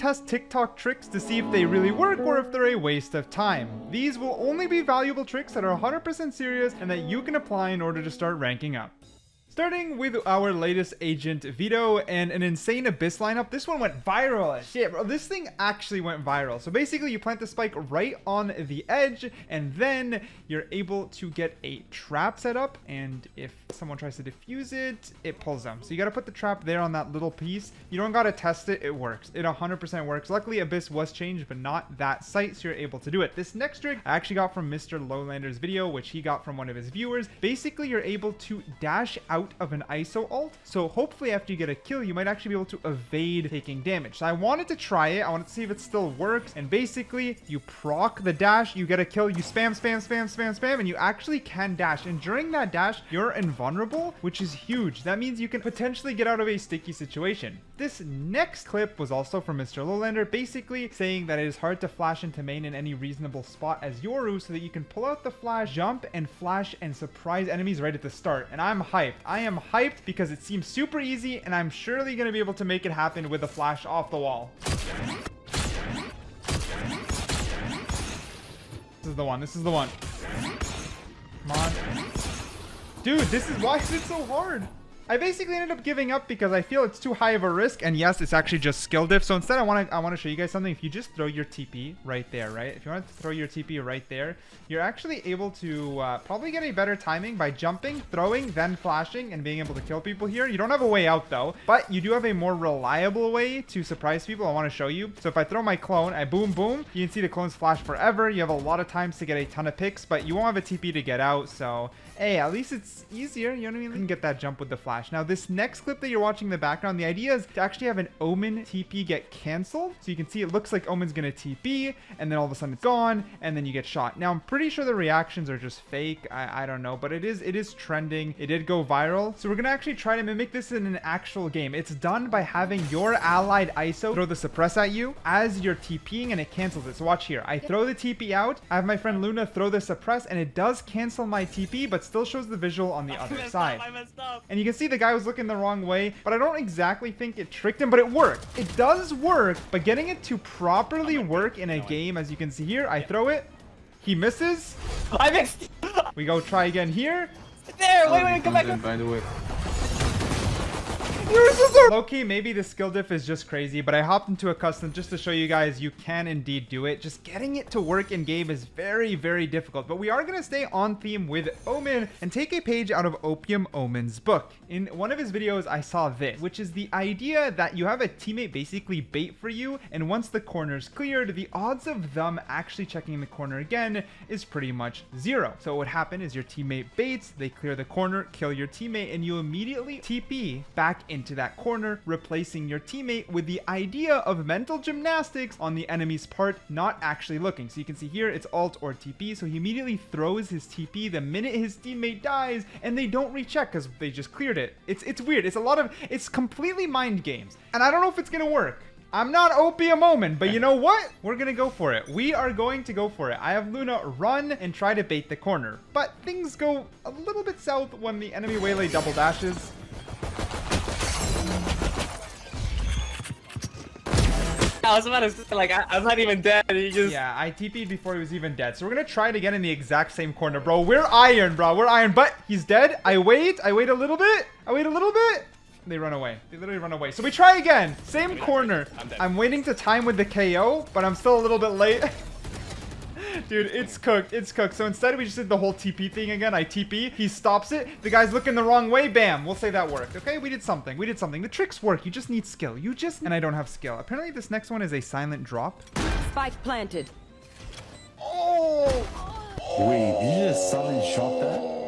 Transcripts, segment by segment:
test TikTok tricks to see if they really work or if they're a waste of time. These will only be valuable tricks that are 100% serious and that you can apply in order to start ranking up. Starting with our latest agent, Vito, and an insane Abyss lineup. This one went viral as shit, bro. This thing actually went viral. So basically, you plant the spike right on the edge, and then you're able to get a trap set up. And if someone tries to defuse it, it pulls them. So you got to put the trap there on that little piece. You don't got to test it. It works. It 100% works. Luckily, Abyss was changed, but not that site, so you're able to do it. This next trick I actually got from Mr. Lowlander's video, which he got from one of his viewers. Basically, you're able to dash out of an ISO ult, so hopefully after you get a kill you might actually be able to evade taking damage. So I wanted to try it. I wanted to see if it still works, and basically you proc the dash, you get a kill, you spam, and you actually can dash, and during that dash you're invulnerable, which is huge. That means you can potentially get out of a sticky situation. This next clip was also from Mr. Lowlander, basically saying that it is hard to flash into main in any reasonable spot as Yoru, so that you can pull out the flash, jump and flash and surprise enemies right at the start. And I'm hyped. I am hyped because it seems super easy, and I'm surely going to be able to make it happen with a flash off the wall. This is the one. This is the one. Come on. Dude, this is why is it so hard? I basically ended up giving up because I feel it's too high of a risk, and yes, it's actually just skill diff. So instead I want to show you guys something. If you just throw your TP right there, right? If you want to throw your TP right there, you're actually able to probably get a better timing by jumping, throwing, then flashing, and being able to kill people here. You don't have a way out though, but you do have a more reliable way to surprise people. I want to show you. So if I throw my clone, I boom, boom, you can see the clones flash forever. You have a lot of times to get a ton of picks, but you won't have a TP to get out. So hey, at least it's easier. You know what I mean? You can get that jump with the flash. Now this next clip that you're watching in the background, the idea is to actually have an Omen TP get canceled. So you can see it looks like Omen's gonna TP, and then all of a sudden it's gone, and then you get shot. Now I'm pretty sure the reactions are just fake. I don't know, but it is trending. It did go viral. So we're gonna actually try to mimic this in an actual game. It's done by having your allied ISO throw the suppress at you as you're TPing, and it cancels it. So watch here. I throw the TP out. I have my friend Luna throw the suppress, and it does cancel my TP, but still shows the visual on the other side. I messed up. And you can see the guy was looking the wrong way, but I don't exactly think it tricked him, but it worked. It does work, but getting it to properly work in a game, as you can see here, I throw it, he misses. I missed. We go try again here. There, wait, come back. By the way. Low-key, maybe the skill diff is just crazy, but I hopped into a custom just to show you guys you can indeed do it. Just getting it to work in game is very, very difficult, but we are going to stay on theme with Omen and take a page out of Opium Omen's book. In one of his videos, I saw this, which is the idea that you have a teammate basically bait for you, and once the corner's cleared, the odds of them actually checking the corner again is pretty much 0. So what would happen is your teammate baits, they clear the corner, kill your teammate, and you immediately TP back into that corner, replacing your teammate, with the idea of mental gymnastics on the enemy's part, not actually looking. So you can see here it's alt or TP, so he immediately throws his TP the minute his teammate dies, and they don't recheck because they just cleared it. It's weird. It's completely mind games, and I don't know if it's gonna work. I'm not Opium Omen, but you know what? We're gonna go for it. We are going to go for it. I have Luna run and try to bait the corner, but things go a little bit south when the enemy waylay double dashes. I was about to say, like, I'm not even dead. He just... Yeah, I TP'd before he was even dead. So we're going to try it again in the exact same corner, bro. We're iron, bro. We're iron, but he's dead. I wait a little bit. They run away. They literally run away. So we try again. Same corner. I'm waiting to time with the KO, but I'm still a little bit late. Dude, it's cooked. It's cooked. So instead, we just did the whole TP thing again. I TP. He stops it. The guy's looking the wrong way. Bam. We'll say that worked. Okay, we did something. We did something. The tricks work. You just need skill. And I don't have skill. Apparently, this next one is a silent drop. Spike planted. Oh! Wait, did you just silent shot that?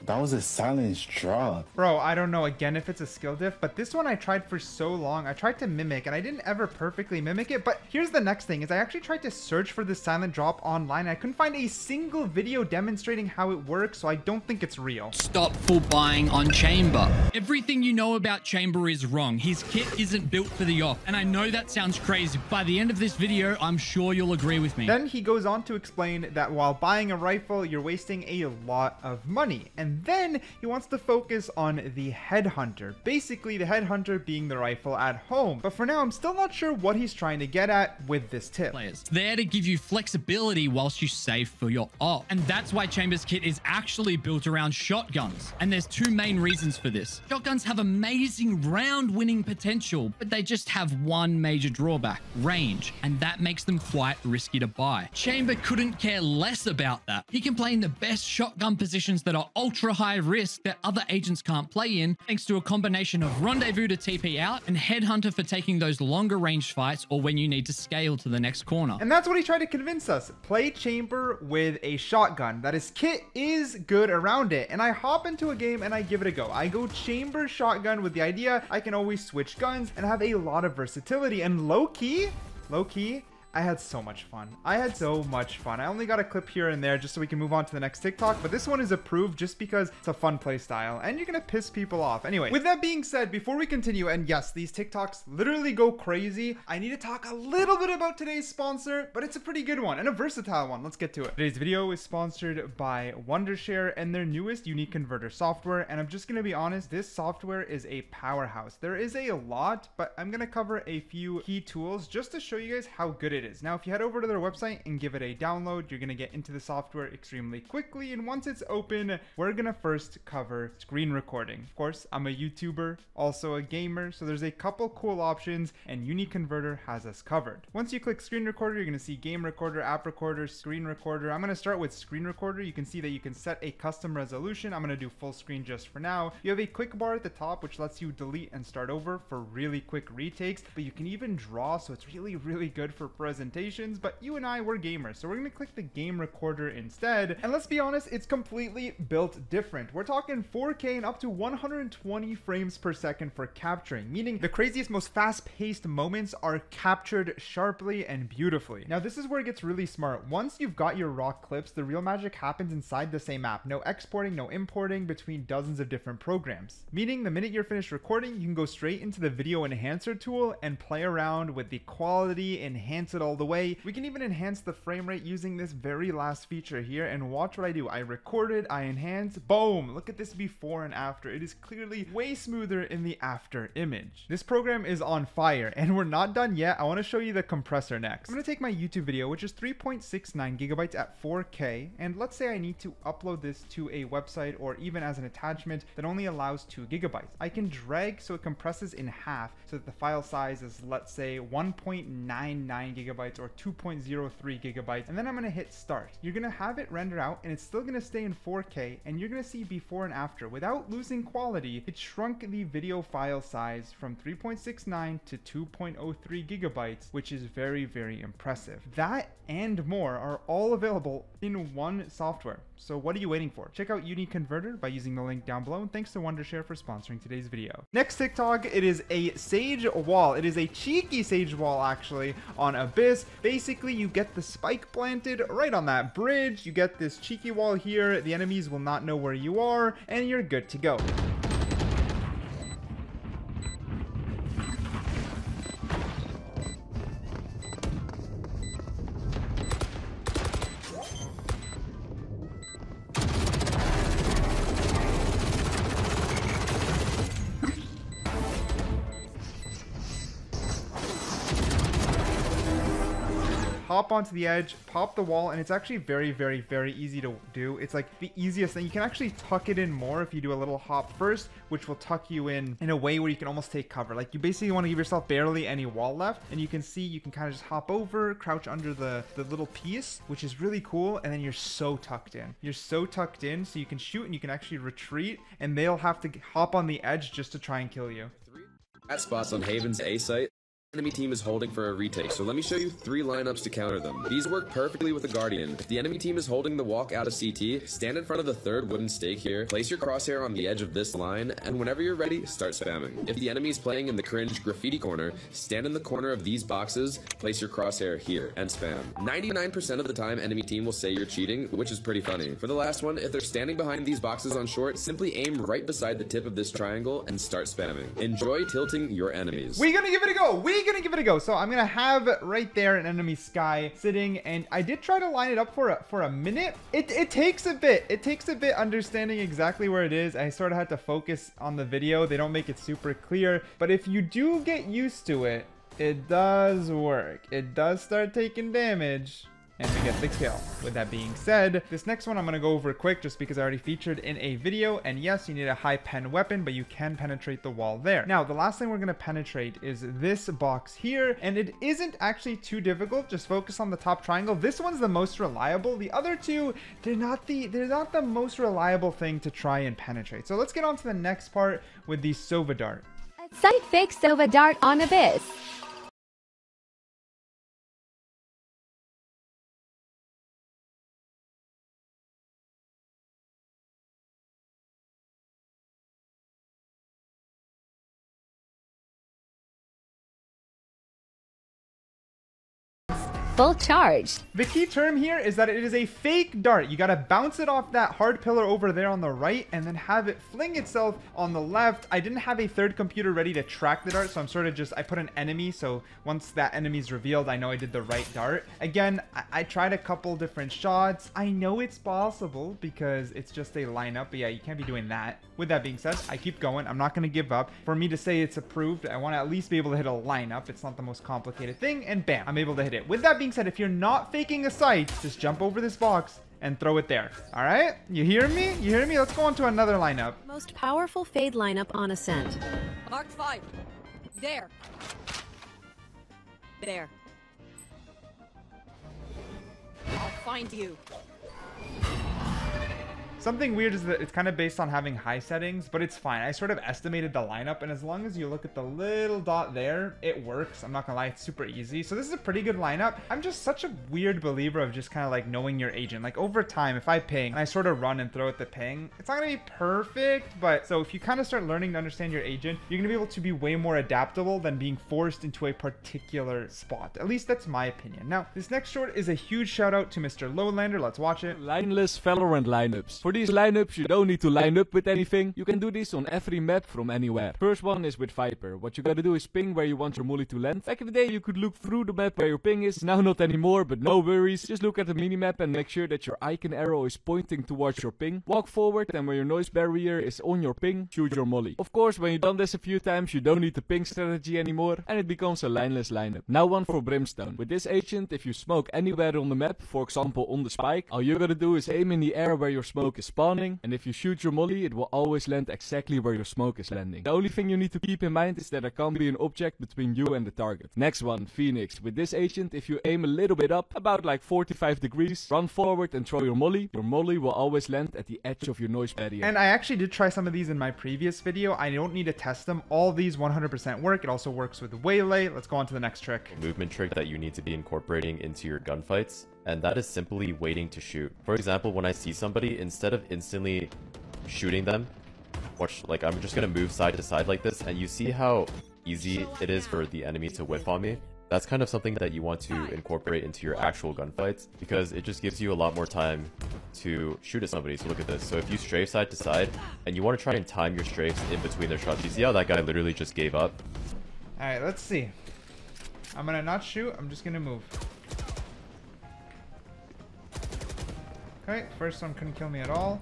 That was a silence drop. Bro, I don't know again if it's a skill diff, but this one I tried for so long. I tried to mimic, and I didn't ever perfectly mimic it. But here's the next thing, is I actually tried to search for this silent drop online. I couldn't find a single video demonstrating how it works, so I don't think it's real. Stop full buying on Chamber. Everything you know about Chamber is wrong. His kit isn't built for the off. And I know that sounds crazy. By the end of this video, I'm sure you'll agree with me. Then he goes on to explain that while buying a rifle, you're wasting a lot of money. And and then he wants to focus on the headhunter. Basically, the headhunter being the rifle at home. But for now, I'm still not sure what he's trying to get at with this tip. Players. There to give you flexibility whilst you save for your op. And that's why Chamber's kit is actually built around shotguns. And there's two main reasons for this. Shotguns have amazing round winning potential, but they just have one major drawback: range. And that makes them quite risky to buy. Chamber couldn't care less about that. He can play in the best shotgun positions that are ultra high risk that other agents can't play in, thanks to a combination of rendezvous to TP out and headhunter for taking those longer range fights or when you need to scale to the next corner. And that's what he tried to convince us. Play Chamber with a shotgun. That his kit is good around it. And I hop into a game and I give it a go. I go Chamber shotgun with the idea I can always switch guns and have a lot of versatility. And low-key, I had so much fun. I only got a clip here and there just so we can move on to the next TikTok, but this one is approved just because it's a fun play style and you're gonna piss people off. Anyway, with that being said, before we continue, and yes, these TikToks literally go crazy, I need to talk a little bit about today's sponsor, but it's a pretty good one and a versatile one. Let's get to it. Today's video is sponsored by Wondershare and their newest UniConverter software, and I'm just gonna be honest, this software is a powerhouse. There is a lot, but I'm gonna cover a few key tools just to show you guys how good it is. Now, if you head over to their website and give it a download, you're going to get into the software extremely quickly. And once it's open, we're going to first cover screen recording. Of course, I'm a YouTuber, also a gamer, so there's a couple cool options and UniConverter has us covered. Once you click screen recorder, you're going to see game recorder, app recorder, screen recorder. I'm going to start with screen recorder. You can see that you can set a custom resolution. I'm going to do full screen just for now. You have a quick bar at the top, which lets you delete and start over for really quick retakes, but you can even draw, so it's really good for presentations. But you and I, we're gamers, so we're going to click the game recorder instead. And let's be honest, it's completely built different. We're talking 4K and up to 120 frames per second for capturing, meaning the craziest, most fast-paced moments are captured sharply and beautifully. Now, this is where it gets really smart. Once you've got your raw clips, the real magic happens inside the same app. No exporting, no importing between dozens of different programs. Meaning the minute you're finished recording, you can go straight into the video enhancer tool and play around with the quality, enhance it all the way. We can even enhance the frame rate using this very last feature here, and watch what I do. I recorded, I enhance, boom, look at this before and after. It is clearly way smoother in the after image. This program is on fire, and we're not done yet. I want to show you the compressor next. I'm going to take my YouTube video, which is 3.69 gigabytes at 4K, and let's say I need to upload this to a website or even as an attachment that only allows 2 gigabytes. I can drag so it compresses in half so that the file size is, let's say, 1.99 gigabytes or 2.03 gigabytes, and then I'm going to hit start. You're going to have it render out, and it's still going to stay in 4K, and you're going to see before and after. Without losing quality, it shrunk the video file size from 3.69 to 2.03 gigabytes, which is very impressive. That and more are all available in one software. So what are you waiting for? Check out UniConverter by using the link down below, and thanks to Wondershare for sponsoring today's video. Next TikTok, it is a sage wall. It is a cheeky sage wall actually on Abyss. Basically, you get the spike planted right on that bridge. You get this cheeky wall here. The enemies will not know where you are, and you're good to go. Hop onto the edge, pop the wall, and it's actually very easy to do. It's like the easiest thing. You can actually tuck it in more if you do a little hop first, which will tuck you in a way where you can almost take cover. Like, you basically want to give yourself barely any wall left, and you can see you can kind of just hop over, crouch under the little piece, which is really cool, and then you're so tucked in. You're so tucked in, so you can shoot and you can actually retreat, and they'll have to hop on the edge just to try and kill you. At spots on Haven's A site. Enemy team is holding for a retake, so let me show you 3 lineups to counter them. These work perfectly with the Guardian. If the enemy team is holding the walk out of CT, stand in front of the 3rd wooden stake here, place your crosshair on the edge of this line, and whenever you're ready, start spamming. If the enemy is playing in the cringe graffiti corner, stand in the corner of these boxes, place your crosshair here, and spam. 99% of the time, enemy team will say you're cheating, which is pretty funny. For the last one, if they're standing behind these boxes on short, simply aim right beside the tip of this triangle and start spamming. Enjoy tilting your enemies. We're gonna give it a go! We gonna give it a go. So I'm gonna have right there an enemy Skye sitting, and I did try to line it up for a minute. It takes a bit. It takes a bit understanding exactly where it is. I sort of had to focus on the video. They don't make it super clear, but if you do get used to it, it does work. It does start taking damage, and we get the kill. With that being said, this next one I'm going to go over quick just because I already featured in a video. And yes, you need a high pen weapon, but you can penetrate the wall there. Now, the last thing we're going to penetrate is this box here. And it isn't actually too difficult. Just focus on the top triangle. This one's the most reliable. The other two, they're not the most reliable thing to try and penetrate. So let's get on to the next part with the Sova Dart. Site fake Sova Dart on Abyss. Full charge. The key term here is that it is a fake dart. You got to bounce it off that hard pillar over there on the right and then have it fling itself on the left. I didn't have a third computer ready to track the dart, so I'm sort of just, I put an enemy, so once that enemy is revealed, I know I did the right dart. Again, I tried a couple different shots. I know it's possible because it's just a lineup, but yeah, you can't be doing that. With that being said, I keep going. I'm not going to give up. For me to say it's approved, I want to at least be able to hit a lineup. It's not the most complicated thing, and bam, I'm able to hit it. With that being said, if you're not faking a sight, just jump over this box and throw it there. All right, you hear me? You hear me? Let's go on to another lineup. Most powerful fade lineup on Ascent. Mark 5. There. There. I'll find you. Something weird is that it's kind of based on having high settings, but it's fine. I sort of estimated the lineup, and as long as you look at the little dot there, it works. I'm not gonna lie, it's super easy. So this is a pretty good lineup. I'm just such a weird believer of just kind of like knowing your agent. Like over time, if I ping and I sort of run and throw at the ping, it's not gonna be perfect, but so if you kind of start learning to understand your agent, you're gonna be able to be way more adaptable than being forced into a particular spot. At least that's my opinion. Now, this next short is a huge shout out to Mr. Lowlander. Let's watch it. Lineless Valorant lineups. For these lineups, you don't need to line up with anything. You can do this on every map from anywhere. First one is with Viper. What you gotta do is ping where you want your molly to land. Back in the day, you could look through the map where your ping is. Now not anymore, but no worries. Just look at the minimap and make sure that your icon arrow is pointing towards your ping. Walk forward, and where your noise barrier is on your ping, shoot your molly. Of course, when you've done this a few times, you don't need the ping strategy anymore, and it becomes a lineless lineup. Now one for Brimstone. With this agent, if you smoke anywhere on the map, for example on the spike, all you gotta do is aim in the air where your smoke is spawning, and if you shoot your molly, it will always land exactly where your smoke is landing. The only thing you need to keep in mind is that there can't be an object between you and the target. Next one, Phoenix. With this agent, if you aim a little bit up, about like 45 degrees, run forward and throw your molly will always land at the edge of your noise barrier. And I actually did try some of these in my previous video. I don't need to test them. All these 100% work. It also works with Waylay. Let's go on to the next trick. Movement trick that you need to be incorporating into your gunfights, and that is simply waiting to shoot. For example, when I see somebody, instead of instantly shooting them, watch, like I'm just gonna move side to side like this, and you see how easy it is for the enemy to whiff on me. That's kind of something that you want to incorporate into your actual gunfights, because it just gives you a lot more time to shoot at somebody. So look at this. So if you strafe side to side and you want to try and time your strafes in between their shots, you see how that guy literally just gave up? All right, let's see. I'm gonna not shoot, I'm just gonna move. Okay, first one couldn't kill me at all.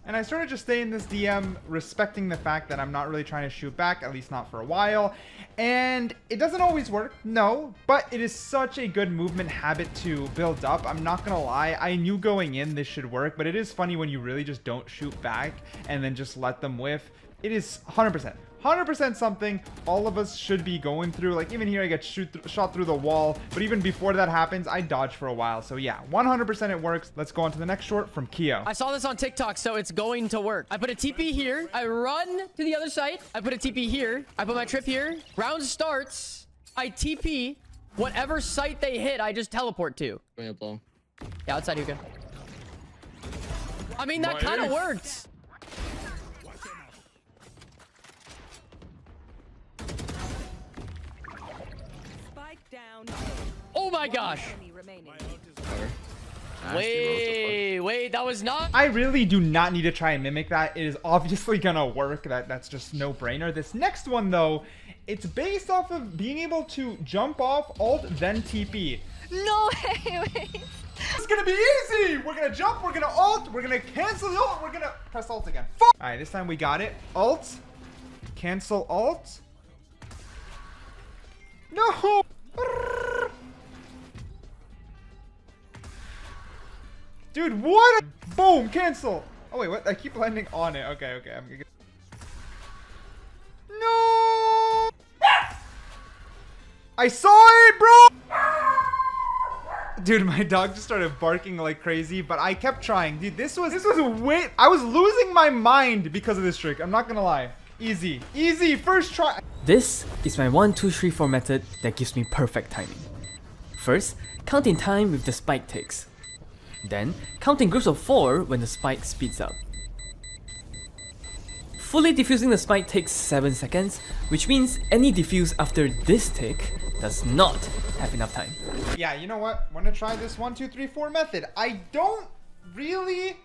And I sort of just stay in this DM, respecting the fact that I'm not really trying to shoot back, at least not for a while. And it doesn't always work, no, but it is such a good movement habit to build up. I'm not gonna lie, I knew going in this should work, but it is funny when you really just don't shoot back and then just let them whiff. It is 100% something all of us should be going through. Like even here I get shot through the wall, but even before that happens I dodge for a while. So yeah, 100% it works. Let's go on to the next short from Keo. I saw this on TikTok, so it's going to work. I put a TP here, I run to the other side, I put a TP here, I put my trip here, round starts, I TP, whatever site they hit I just teleport to. Yeah, outside you go. I mean that kind of works. Oh my gosh. Wait, that was not... I really do not need to try and mimic that. It is obviously gonna work. That's just no brainer. This next one though It's based off of being able to jump off, alt, then TP. No, wait. It's gonna be easy! We're gonna jump, we're gonna alt, we're gonna cancel the ult, we're gonna press alt again. Alright, this time we got it. Alt. Cancel alt. No! Dude, what? Boom, cancel. Oh wait, what? I keep landing on it. Okay, okay. I'm gonna get... No! I saw it, bro! Dude, my dog just started barking like crazy, but I kept trying. Dude, this was way... I was losing my mind because of this trick. I'm not gonna lie. Easy. Easy, first try. This is my 1, 2, 3, 4 method that gives me perfect timing. First, count in time with the spike ticks. Then, count in groups of 4 when the spike speeds up. Fully diffusing the spike takes 7 seconds, which means any diffuse after this tick does not have enough time. Yeah, you know what? I'm gonna try this 1, 2, 3, 4 method. I don't really...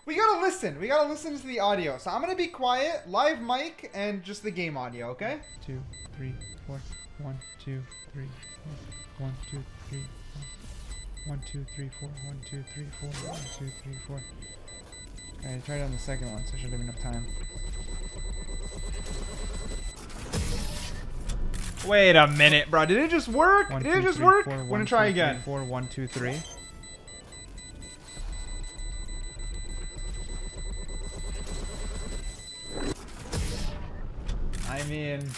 We gotta listen. We gotta listen to the audio. So I'm gonna be quiet, live mic, and just the game audio, okay? 2, 3, 4. 1, 2, 3, 4. 1, 2, 3, 4. 1, 2, 3, 4. 1, 2, 3, 4. 1, 2, 3, 4. Alright, try it on the second one, so I should have enough time. Wait a minute, bro. Did it just work? Did it just work? I'm gonna try again. 4, 1, 2, 3. I mean,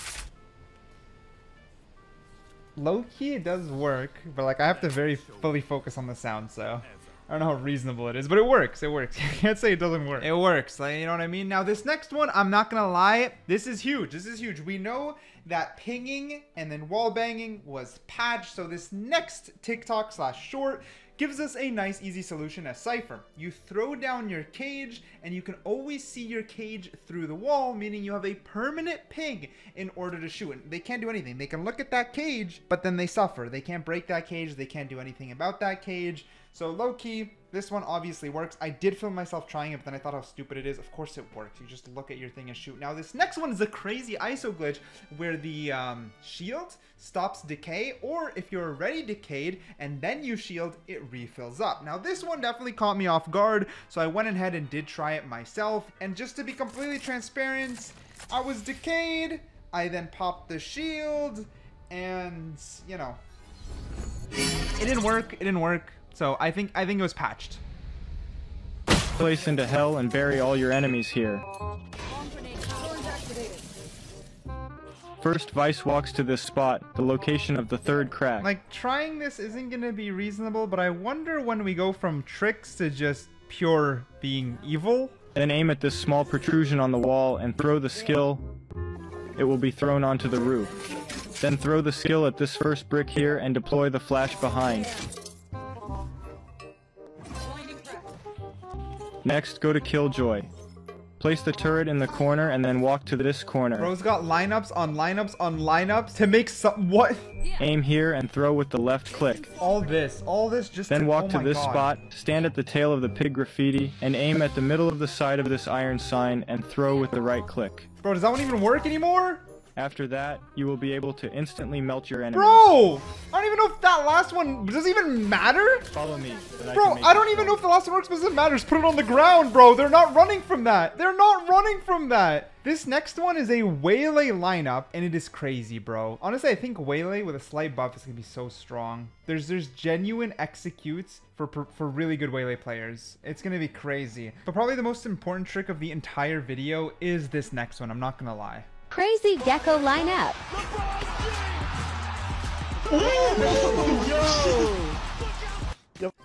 low-key it does work, but like I have to very fully focus on the sound, so I don't know how reasonable it is, but it works. It works. You can't say it doesn't work. It works. Like, you know what I mean? Now this next one, I'm not gonna lie, this is huge. This is huge. We know that pinging and then wall banging was patched, so this next TikTok/short gives us a nice easy solution as Cypher. You throw down your cage and you can always see your cage through the wall, meaning you have a permanent ping in order to shoot. And they can't do anything. They can look at that cage, but then they suffer. They can't break that cage. They can't do anything about that cage. So low-key, this one obviously works. I did film myself trying it, but then I thought how stupid it is. Of course it works. You just look at your thing and shoot. Now this next one is a crazy ISO glitch where the shield stops decay, or if you're already decayed and then you shield, it refills up. Now this one definitely caught me off guard, so I went ahead and did try it myself. And just to be completely transparent, I was decayed. I then popped the shield and, you know, it didn't work. It didn't work. So I think it was patched. Place into hell and bury all your enemies here. First, Vice walks to this spot, the location of the third crack. Like, trying this isn't gonna be reasonable, but I wonder when we go from tricks to just pure being evil. Then aim at this small protrusion on the wall and throw the skill. It will be thrown onto the roof. Then throw the skill at this first brick here and deploy the flash behind. Next, go to Killjoy. Place the turret in the corner and then walk to this corner. Bro's got lineups on lineups on lineups to make some... What? Aim here and throw with the left click. All this just... Then walk to this God. spot, stand at the tail of the pig graffiti, and aim at the middle of the side of this iron sign and throw with the right click. Bro, does that one even work anymore? After that, you will be able to instantly melt your enemies. Bro! I don't even know if that last one does even matter. Follow me. Bro, I don't even know if the last one works, but it doesn't matter. Just put it on the ground, bro. They're not running from that. They're not running from that. This next one is a Waylay lineup, and it is crazy, bro. Honestly, I think Waylay with a slight buff is going to be so strong. There's genuine executes for really good Waylay players. It's going to be crazy. But probably the most important trick of the entire video is this next one. I'm not going to lie. Crazy Gecko lineup.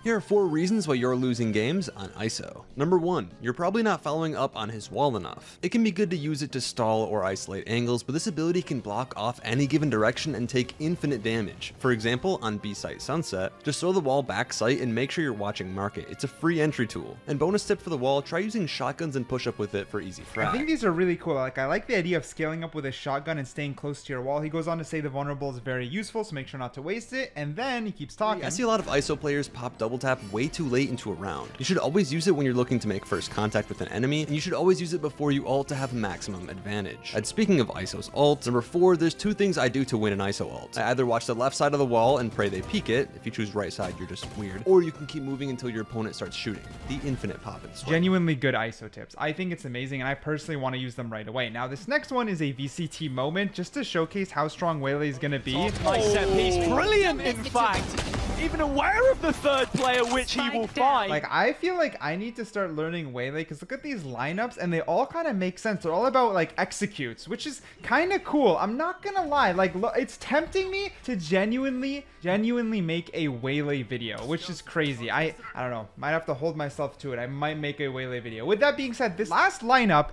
Here are 4 reasons why you're losing games on ISO. Number 1, you're probably not following up on his wall enough. It can be good to use it to stall or isolate angles, but this ability can block off any given direction and take infinite damage. For example, on B-site Sunset, just throw the wall back sight and make sure you're watching market. It's a free entry tool. And bonus tip for the wall, try using shotguns and push up with it for easy frag. I think these are really cool. Like, I like the idea of scaling up with a shotgun and staying close to your wall. He goes on to say the vulnerable is very useful, so make sure not to waste it. And then he keeps talking. I see a lot of ISO players pop double double tap way too late into a round. You should always use it when you're looking to make first contact with an enemy, and you should always use it before you ult to have maximum advantage. And speaking of ISO's ults, number 4, there's 2 things I do to win an ISO ult. I either watch the left side of the wall and pray they peek it. If you choose right side, you're just weird. Or you can keep moving until your opponent starts shooting. The infinite pop and swipe. Genuinely good ISO tips. I think it's amazing, and I personally want to use them right away. Now, this next one is a VCT moment, just to showcase how strong Waylay is going to be. Nice set piece. Brilliant, in fact. Even aware of the third player, which he will find. Like, I feel like I need to start learning Waylay, because look at these lineups, and they all kind of make sense. They're all about, like, executes, which is kind of cool. I'm not gonna lie. Like, it's tempting me to genuinely make a Waylay video, which is crazy. I don't know. Might have to hold myself to it. I might make a Waylay video. With that being said, this last lineup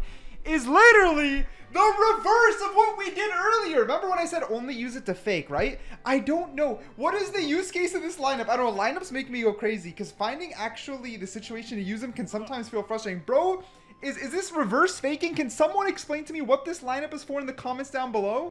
is literally the reverse of what we did earlier. Remember when I said only use it to fake, right? I don't know. What is the use case of this lineup? I don't know. Lineups make me go crazy, because finding actually the situation to use them can sometimes feel frustrating. Bro, is this reverse faking? Can someone explain to me what this lineup is for in the comments down below?